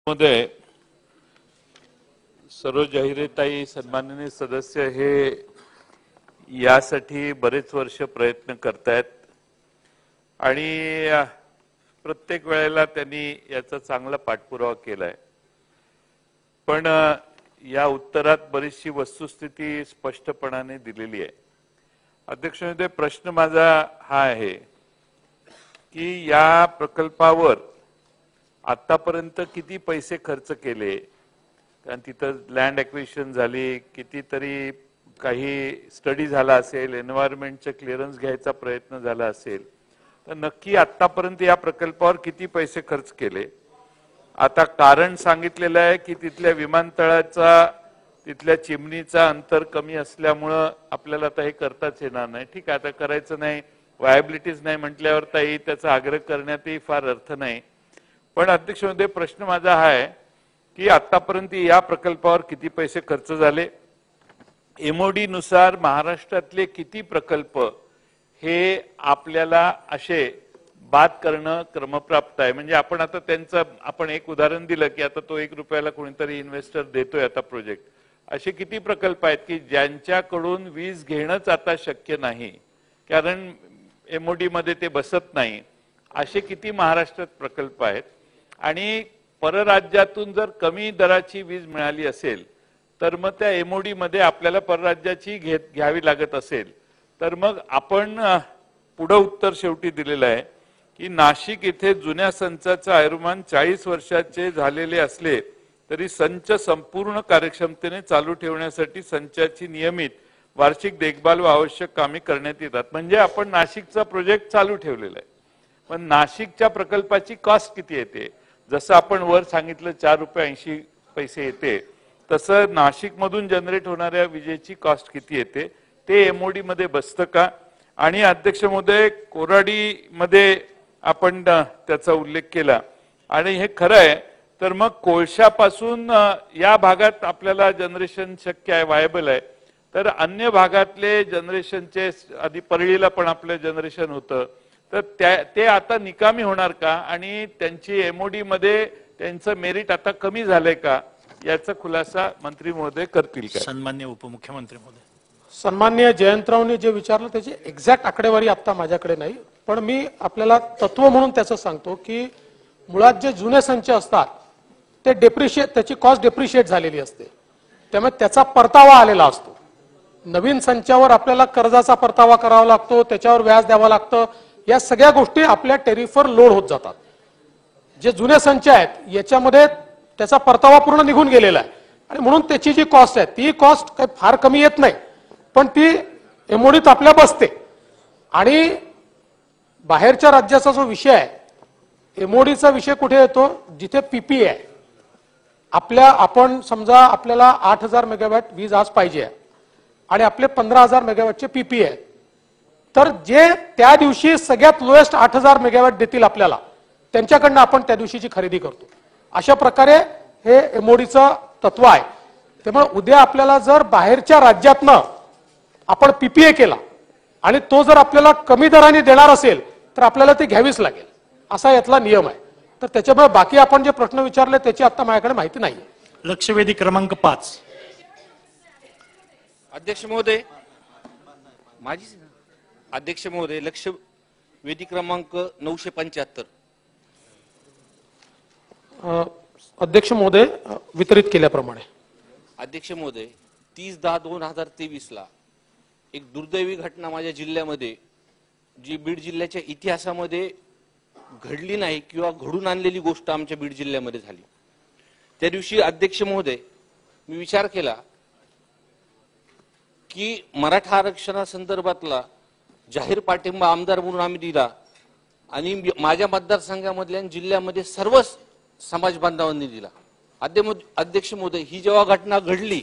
महोदय, सर्व जाहिराताई सन्माननीय सदस्य हे यासाठी बरेच वर्ष प्रयत्न करतायत आणि प्रत्येक वेळेला त्यांनी याचा चांगला पाठपुरावा केलाय। पण या उत्तरात बरीचशी वस्तुस्थिती स्पष्टपणाने दिलेली आहे। अध्यक्ष महोदय, प्रश्न माझा हा आहे की या प्रकल्पावर आतापर्यंत किती पैसे खर्च केले, कारण तिथं लँड ॲक्विजिशन झाली, कितीतरी काही स्टडी झाला असेल, एन्व्हायरमेंटचं क्लिअरन्स घ्यायचा प्रयत्न झाला असेल, तर नक्की आतापर्यंत या प्रकल्पावर किती पैसे खर्च केले। आता कारण सांगितलेलं आहे की तिथल्या विमानतळाचा तिथल्या चिमणीचा अंतर कमी असल्यामुळे आपल्याला आता हे करताच येणार नाही। ठीक आहे, आता करायचं नाही, वायबिलिटीज नाही म्हटल्यावर ताई त्याचा आग्रह करण्यातही फार अर्थ नाही। पण अध्यक्ष महोदय, प्रश्न माझा हा आहे की आतापर्यंत या प्रकल्पावर किती पैसे खर्च झाले, एमओडी नुसार महाराष्ट्रातले किती प्रकल्प हे आपल्याला असे बाद करणं क्रमप्राप्त आहे। म्हणजे आपण आता त्यांचं आपण एक उदाहरण दिलं की आता तो 1 रुपयाला कोणीतरी इन्व्हेस्टर देतोय आता प्रोजेक्ट, असे किती प्रकल्प आहेत की ज्यांच्याकडून वीज घेणंच आता शक्य नाही कारण एमओडी मध्ये ते बसत नाही, असे किती महाराष्ट्रात प्रकल्प आहेत। आणि परराज्यातून जर कमी दराची वीज मिळाली असेल तर मग त्या एमओडी मध्ये आपल्याला परराज्याची घ्यावी लागत असेल तर मग आपण पुढे उत्तर शेवटी दिलेलं आहे की नाशिक येथे जुन्या संचाचं आयुर्मान 40 वर्षाचे झालेले असले तरी संच संपूर्ण कार्यक्षमतेने चालू ठेवण्यासाठी संचाची नियमित वार्षिक देखभाल व आवश्यक कामे करण्यात येतात। म्हणजे आपण नाशिकचा प्रोजेक्ट चालू ठेवलेला आहे, पण नाशिकच्या प्रकल्पाची कॉस्ट किती येते, जसं आपण वर सांगितलं 4 रुपये 80 पैसे येते, तसं नाशिक मधून जनरेट होणाऱ्या विजेची कॉस्ट किती येते ते एमओडी मध्ये बसतं का। आणि अध्यक्ष महोदय, कोराडी मध्ये आपण त्याचा उल्लेख केला आणि हे खरं आहे, तर मग कोळशापासून या भागात आपल्याला जनरेशन शक्य आहे, व्हायबल आहे, तर अन्य भागातले जनरेशनचे आधी परळीला पण आपलं जनरेशन होतं, तर ते आता निकामी होणार का आणि त्यांची एमओडी मध्ये त्यांचं मेरिट आता कमी झालंय का, याचा खुलासा मंत्री महोदय करतील का। सन्माननीय उपमुख्यमंत्री महोदय। सन्माननीय जयंतरावने जे विचारलं त्याची एक्झॅक्ट आकडेवारी आता माझ्याकडे नाही, पण मी आपल्याला तत्व म्हणून त्याचं सांगतो की मुळात जे जुने संच असतात ते त्याची कॉस्ट डेप्रिशिएट झालेली असते, त्यामुळे त्याचा परतावा आलेला असतो। नवीन संचावर आपल्याला कर्जाचा परतावा करावा लागतो, त्याच्यावर व्याज द्यावं लागतं, या सगळ्या गोष्टी आपल्या टेरिफवर लोड होत जातात। जे जुने संच आहेत याच्यामध्ये त्याचा परतावा पूर्ण निघून गेलेला आहे आणि म्हणून त्याची जी कॉस्ट आहे ती कॉस्ट काही फार कमी येत नाही, पण ती एमओडीत आपल्या बसते। आणि बाहेरच्या राज्याचा जो विषय आहे, एमओडीचा विषय कुठे येतो, जिथे पीपीए आहे। आपण समजा आपल्याला 8000 मेगावॅट वीज आज पाहिजे आणि आपले 15000 मेगावॅटचे पीपीए आहेत, तर जे त्या दिवशी सगळ्यात लोएस्ट 8000 मेगावॅट देतील आपल्याला, त्यांच्याकडनं आपण त्या दिवशीची खरेदी करतो। अशा प्रकारे हे एमओडीचं तत्व आहे। त्यामुळे उद्या आपल्याला जर बाहेरच्या राज्यातनं आपण पीपीए केला आणि तो जर आपल्याला कमी दराने देणार असेल तर आपल्याला ते घ्यावीच लागेल, असा यातला नियम आहे। तर त्याच्यामुळे बाकी आपण जे प्रश्न विचारले त्याची आता माझ्याकडे माहिती नाही। लक्षवेधी क्रमांक 5। अध्यक्ष महोदय, अध्यक्ष महोदय, लक्षवेधी क्रमांक 975। अध्यक्ष महोदय, वितरित केल्याप्रमाणे। अध्यक्ष महोदय, 30/10/2023 ला एक दुर्दैवी घटना माझ्या जिल्ह्यामध्ये, जी बीड जिल्ह्याच्या इतिहासामध्ये घडली नाही किंवा घडून आणलेली गोष्ट आमच्या बीड जिल्ह्यामध्ये झाली। त्या दिवशी अध्यक्ष महोदय, मी विचार केला की मराठा आरक्षणासंदर्भातला जाहीर पाठिंबा आमदार म्हणून आम्ही दिला आणि माझ्या मतदारसंघामधल्या जिल्ह्यामध्ये सर्व समाज बांधवांनी दिला। अध्यक्ष महोदय, ही जेव्हा घटना घडली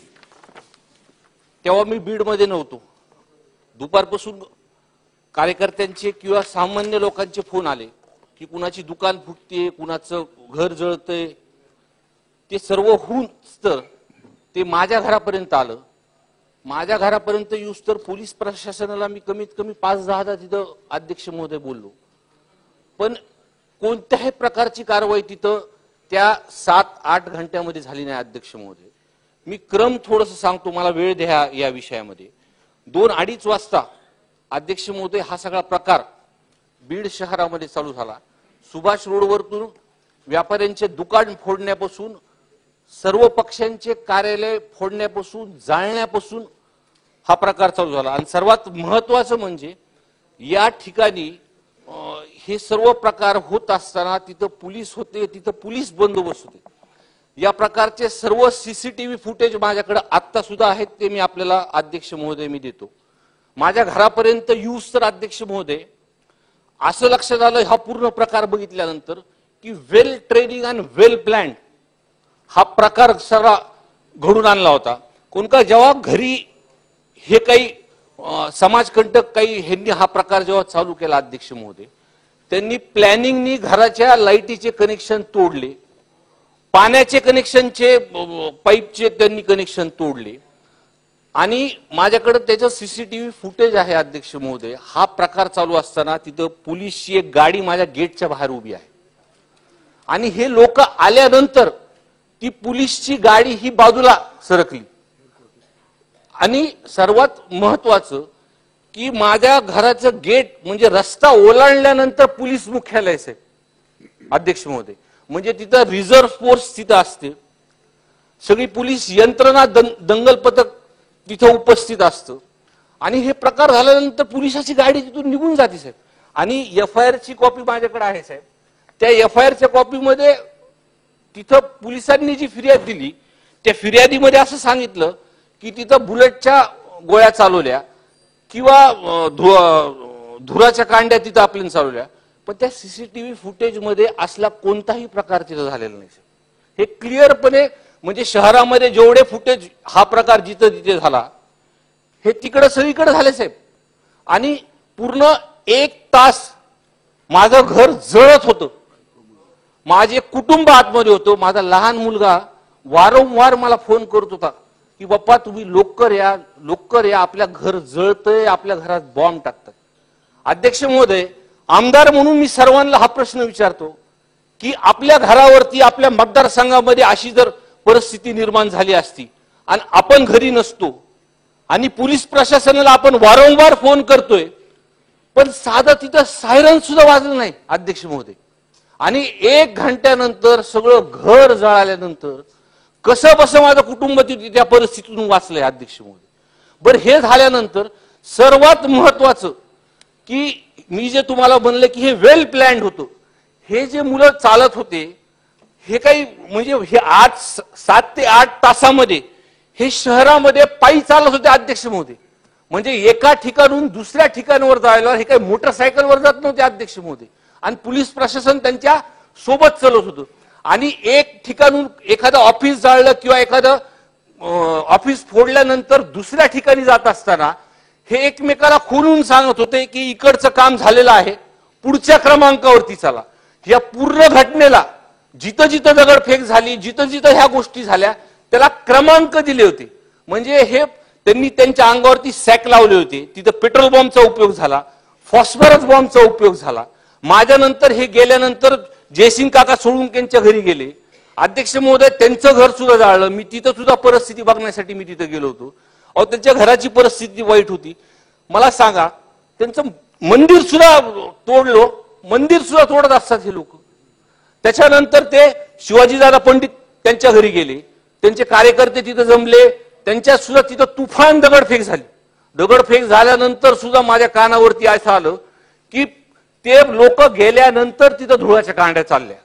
तेव्हा मी बीडमध्ये नव्हतो। दुपारपासून कार्यकर्त्यांचे किंवा सामान्य लोकांचे फोन आले की कुणाची दुकान फुटते, कुणाचं घर जळतंय, ते सर्व होऊन तर ते माझ्या घरापर्यंत आलं। माझ्या घरापर्यंत येऊस तर पोलीस प्रशासनाला मी कमीत कमी 5-10 तिथं अध्यक्ष महोदय बोललो, पण कोणत्याही प्रकारची कारवाई तिथं त्या 7-8 घंट्यामध्ये झाली नाही अध्यक्ष महोदय. मी क्रम थोडंसं सांगतो, मला वेळ द्या या विषयामध्ये. 2-2:30 वाजता अध्यक्ष महोदय हा सगळा प्रकार बीड शहरामध्ये चालू झाला. सुभाष रोडवरतून व्यापाऱ्यांचे दुकान फोडण्यापासून, सर्व पक्षांचे कार्यालय फोडण्यापासून, जाळण्यापासून हा प्रकार चालू झाला. आणि सर्वात महत्वाचं म्हणजे या ठिकाणी हे सर्व प्रकार होत असताना तिथं पोलीस होते, तिथं पोलीस बंदोबस्त होते. या प्रकारचे सर्व सीसीटीव्ही फुटेज माझ्याकडे आत्ता सुद्धा आहेत, ते मी आपल्याला अध्यक्ष महोदय मी देतो. माझ्या घरापर्यंत यूज तर अध्यक्ष महोदय असं लक्षात आलं हा पूर्ण प्रकार बघितल्यानंतर की वेल ट्रेनिंग आणि वेल प्लॅन्ड हा प्रकार सगळा घडून आणला होता. कोण का जेव्हा घरी हे काही समाजकंटक काही ह्यांनी हा प्रकार जेव्हा चालू केला अध्यक्ष महोदय, त्यांनी प्लॅनिंगनी घराच्या लाईटीचे कनेक्शन तोडले, पाण्याचे कनेक्शनचे पाईपचे त्यांनी कनेक्शन तोडले. आणि माझ्याकडे त्याचं सीसीटीव्ही फुटेज आहे अध्यक्ष महोदय. हा प्रकार चालू असताना तिथं पोलीसची एक गाडी माझ्या गेटच्या बाहेर उभी आहे आणि हे लोक आल्यानंतर ती पोलीसची गाडी ही बाजूला सरकली. आणि सर्वात महत्वाचं की माझ्या घराचं गेट म्हणजे रस्ता ओलांडल्यानंतर पोलीस मुख्यालय साहेब अध्यक्ष महोदय, म्हणजे तिथं रिझर्व्ह फोर्स तिथं असते, सगळी पोलीस यंत्रणा दंगल पथक तिथं उपस्थित असतं. आणि हे प्रकार झाल्यानंतर पोलिसाची गाडी तिथून निघून जाते साहेब. आणि FIR ची कॉपी माझ्याकडे आहे साहेब. त्या FIR च्या कॉपीमध्ये तिथं पोलिसांनी जी फिर्याद दिली त्या फिर्यादीमध्ये असं सांगितलं की तिथं बुलेटच्या गोळ्या चालवल्या किंवा धुराच्या कांड्या तिथं आपल्याला चालवल्या, पण त्या सीसीटीव्ही फुटेज मध्ये असला कोणताही प्रकार तिथं झालेला नाही. हे क्लिअरपणे म्हणजे शहरामध्ये जेवढे फुटेज हा प्रकार जिथं तिथे झाला हे तिकडे सगळीकडे झाले साहेब. आणि पूर्ण 1 तास माझं घर जळत होतं, माझे कुटुंब आतमध्ये होतं. माझा लहान मुलगा वारंवार मला फोन करत होता की बाप्पा तुम्ही लवकर या, लवकर या, आपल्या घर जळतंय, आपल्या घरात बॉम्ब टाकतात. अध्यक्ष महोदय, आमदार म्हणून मी सर्वांना हा प्रश्न विचारतो की आपल्या घरावरती आपल्या मतदारसंघामध्ये अशी जर परिस्थिती निर्माण झाली असती आणि आपण घरी नसतो आणि पोलीस प्रशासनाला आपण वारंवार फोन करतोय पण साधं तिथं सायरन सुद्धा वाजलं नाही अध्यक्ष महोदय, आणि 1 घंट्यानंतर सगळं घर जळाल्यानंतर कसं बसं माझं कुटुंब त्या परिस्थितीतून वाचलंय अध्यक्ष महोदय. बरं, हे झाल्यानंतर सर्वात महत्वाचं की मी जे तुम्हाला म्हणलं की हे वेल प्लॅन्ड होतं. हे जे मुलं चालत होते हे काही म्हणजे हे 7 ते 8 तासामध्ये हे शहरामध्ये पायी चालत होते अध्यक्ष महोदय. म्हणजे एका ठिकाणून दुसऱ्या ठिकाणावर जायला हे काही मोटरसायकलवर जात नव्हते अध्यक्ष महोदय. आणि पोलीस प्रशासन त्यांच्या सोबत चालत होतं. आणि एक ठिकाणून एखादं ऑफिस जाळलं किंवा एखादं ऑफिस फोडल्यानंतर दुसऱ्या ठिकाणी जात असताना हे एकमेकाला खोलून सांगत होते की इकडचं काम झालेलं आहे, पुढच्या क्रमांकावरती चला. या पूर्ण घटनेला जिथं जिथं दगडफेक झाली, जिथं जिथं ह्या गोष्टी झाल्या त्याला क्रमांक दिले होते. म्हणजे हे त्यांनी त्यांच्या अंगावरती सॅक लावले होते. तिथं पेट्रोल बॉम्बचा उपयोग झाला, फॉस्फरस बॉम्बचा उपयोग झाला. माझ्यानंतर हे गेल्यानंतर जयसिंग काका सोळुंकेंच्या घरी गेले अध्यक्ष महोदय, त्यांचं घर सुद्धा जाळलं. मी तिथं सुद्धा परिस्थिती बघण्यासाठी मी तिथं गेलो होतो. अहो, त्यांच्या घराची परिस्थिती वाईट होती. मला सांगा, त्यांचं मंदिर सुद्धा तोडलो, मंदिर सुद्धा तोडत असतात हे लोक. त्याच्यानंतर ते शिवाजीदादा पंडित त्यांच्या घरी गेले, त्यांचे कार्यकर्ते तिथं जमले, त्यांच्या सुद्धा तिथं तुफान दगडफेक झाली. दगडफेक झाल्यानंतर सुद्धा माझ्या कानावरती असं आलं की ते लोक गेल्यानंतर तिथं धुळाच्या कांड्या चालल्या.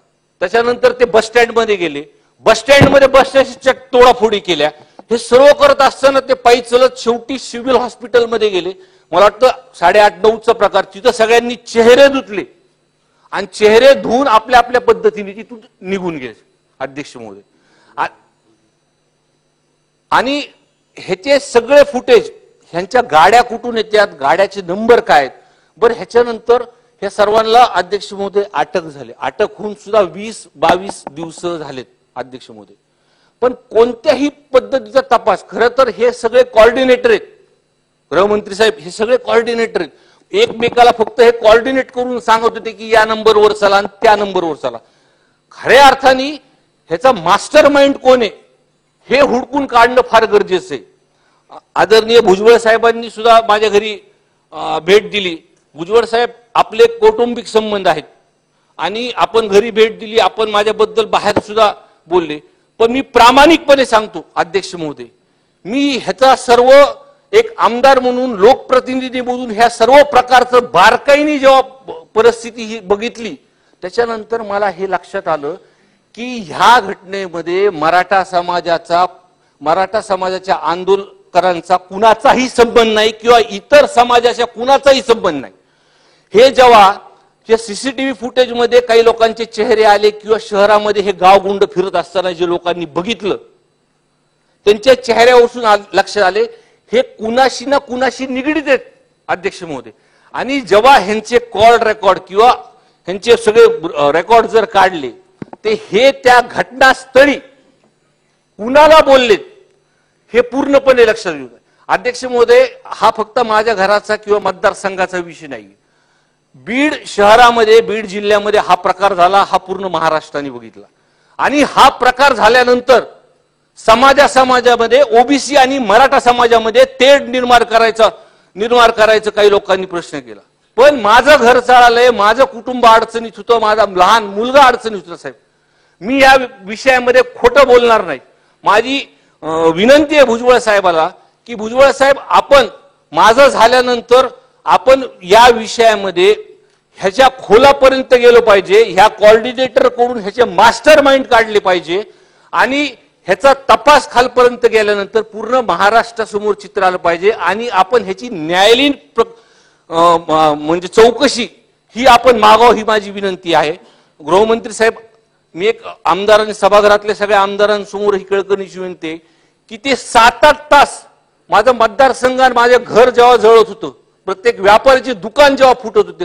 त्याच्यानंतर ते बस स्टँड मध्ये गेले, बस स्टँड मध्ये बसच्या तोडाफोडी केल्या. हे सर्व करत असताना ते पायी चलत शेवटी सिव्हिल हॉस्पिटलमध्ये गेले. मला वाटतं 8:30-9चा प्रकार. तिथं सगळ्यांनी चेहरे धुतले आणि चेहरे धुवून आपल्या आपल्या पद्धतीने तिथून निघून गेले अध्यक्ष महोदय. आणि ह्याचे सगळे फुटेज, ह्यांच्या गाड्या कुठून येतात, गाड्याचे नंबर काय आहेत. बरं, ह्याच्यानंतर ह्या सर्वांना अध्यक्ष महोदय अटक झाली. अटक होऊन सुद्धा 20-22 दिवस झालेत अध्यक्ष महोदय. पण कोणत्याही पद्धतीचा तपास, खरं तर हे सगळे कॉर्डिनेटर आहेत, गृहमंत्री साहेब हे सगळे कॉर्डिनेटर आहेत. एकमेकाला फक्त हे कॉर्डिनेट करून सांगत होते की या नंबरवर चला आणि त्या नंबरवर चला. खऱ्या अर्थाने ह्याचा मास्टर माइंड कोण आहे हे हुडकून काढणं फार गरजेचं आहे. आदरणीय भुजबळ साहेबांनी सुद्धा माझ्या घरी भेट दिली. भुजबळ साहेब आपले कौटुंबिक संबंध आहेत आणि आपण घरी भेट दिली, आपण माझ्याबद्दल बाहेर सुद्धा बोलले. पण मी प्रामाणिकपणे सांगतो अध्यक्ष महोदय, मी ह्याचा सर्व एक आमदार म्हणून, लोकप्रतिनिधी म्हणून ह्या सर्व प्रकारचं बारकाईने जेव्हा परिस्थिती ही बघितली त्याच्यानंतर मला हे लक्षात आलं की ह्या घटनेमध्ये मराठा समाजाच्या आंदोलकांचा कुणाचाही संबंध नाही किंवा इतर समाजाच्या कुणाचाही संबंध नाही. हे जेव्हा सीसीटीव्ही फुटेज मध्ये काही लोकांचे चेहरे आले किंवा शहरामध्ये हे गावगुंड फिरत असताना जे लोकांनी बघितलं त्यांच्या चेहऱ्यावरून लक्षात आले हे कुणाशी ना कुणाशी निगडीत आहेत अध्यक्ष महोदय. आणि जेव्हा ह्यांचे कॉल रेकॉर्ड किंवा ह्यांचे सगळे रेकॉर्ड जर काढले ते हे त्या घटनास्थळी कुणाला बोललेत हे पूर्णपणे लक्षात येऊ. अध्यक्ष महोदय, हा फक्त माझ्या घराचा किंवा मतदारसंघाचा विषय नाही. बीड शहरामध्ये, बीड जिल्ह्यामध्ये हा प्रकार झाला, हा पूर्ण महाराष्ट्राने बघितला. आणि हा प्रकार झाल्यानंतर समाजामध्ये ओबीसी आणि मराठा समाजामध्ये तेढ निर्माण करायचं काही लोकांनी प्रश्न केला. पण माझं घर चाललंय, माझं कुटुंब अडचणीत होतं, माझा लहान मुलगा अडचणीत होता. साहेब, मी या विषयामध्ये खोटं बोलणार नाही. माझी विनंती आहे भुजबळ साहेबाला की भुजबळ साहेब, आपण माझं झाल्यानंतर आपण या विषयामध्ये ह्याच्या खोलापर्यंत गेलो पाहिजे, ह्या कोऑर्डिनेटर कडून ह्याचे मास्टर माइंड काढले पाहिजे आणि ह्याचा तपास खालपर्यंत गेल्यानंतर पूर्ण महाराष्ट्रासमोर चित्र आलं पाहिजे आणि आपण ह्याची न्यायालयीन म्हणजे चौकशी ही आपण मागाव, ही माझी विनंती आहे. गृहमंत्री साहेब, मी एक आमदारांनी सभागृहातल्या सगळ्या आमदारांसमोर ही कळकळीची विनंती आहे की ते 7-8 तास माझं मतदारसंघात माझं घर जेव्हा जळत होतं, प्रत्येक व्यापाऱ्याचे दुकान जेव्हा फुटत होते,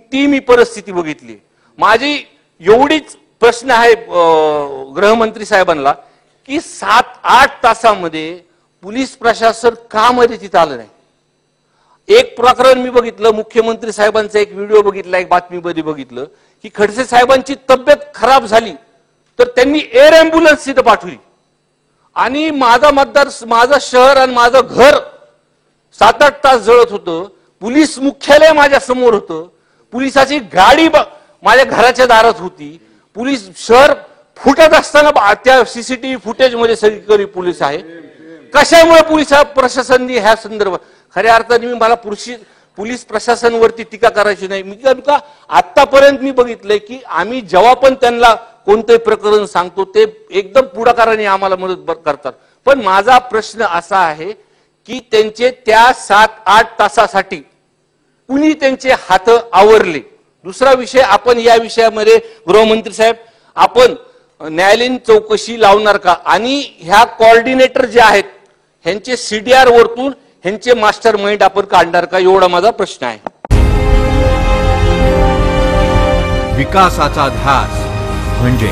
ती मी परिस्थिती बघितली. माझी एवढीच प्रश्न आहे गृहमंत्री साहेबांना की 7-8 तासामध्ये पोलीस प्रशासन का मध्ये तिथं आलं नाही. एक प्रकरण मी बघितलं, मुख्यमंत्री साहेबांचा एक व्हिडिओ बघितला, एक बातमीमध्ये बघितलं की खडसे साहेबांची तब्येत खराब झाली तर त्यांनी एअर अँब्युलन्स तिथं पाठवली आणि माझं शहर आणि माझं घर 7-8 तास जळत होतं. पोलीस मुख्यालय माझ्या समोर होतं, पोलिसाची गाडी माझ्या घराच्या दारात होती, पोलीस शहर फुटत असताना त्या सीसीटीव्ही फुटेज मध्ये सगळीकडे पोलीस आहे. कशामुळे पोलीस प्रशासनाने ह्या संदर्भात खऱ्या अर्थाने मला पोलीस प्रशासनावरती टीका करायची नाही. मी का आतापर्यंत मी बघितलंय की आम्ही जेव्हा पण त्यांना कोणतेही प्रकरण सांगतो ते एकदम पुढाकाराने आम्हाला मदत करतात. पण माझा प्रश्न असा आहे की त्यांचे त्या 7-8 तासासाठी कुणी त्यांचे हात आवरले. दुसरा विषय, आपण या विषयामध्ये गृहमंत्री साहेब आपण न्यायालयीन चौकशी लावणार का आणि ह्या कोऑर्डिनेटर जे आहेत ह्यांचे सीडीआर वरतून ह्यांचे मास्टर माइंड आपण काढणार का, एवढा माझा प्रश्न आहे. विकासाचा ध्यास म्हणजे